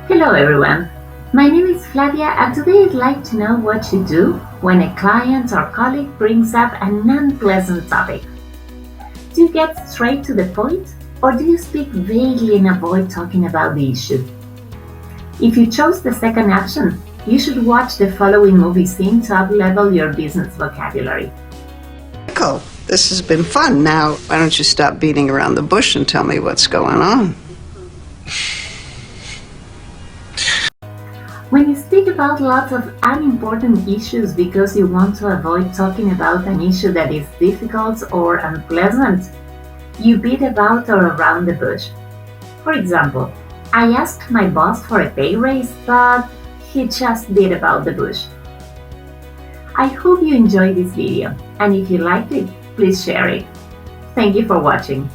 Hello everyone, my name is Flavia and today I'd like to know what you do when a client or colleague brings up an unpleasant topic. Do you get straight to the point or do you speak vaguely and avoid talking about the issue? If you chose the second option, you should watch the following movie scene to up-level your business vocabulary. Michael, this has been fun. Now, why don't you stop beating around the bush and tell me what's going on? When you speak about lots of unimportant issues because you want to avoid talking about an issue that is difficult or unpleasant, you beat about or around the bush. For example, I asked my boss for a pay raise, but he just beat about the bush. I hope you enjoyed this video, and if you liked it, please share it. Thank you for watching.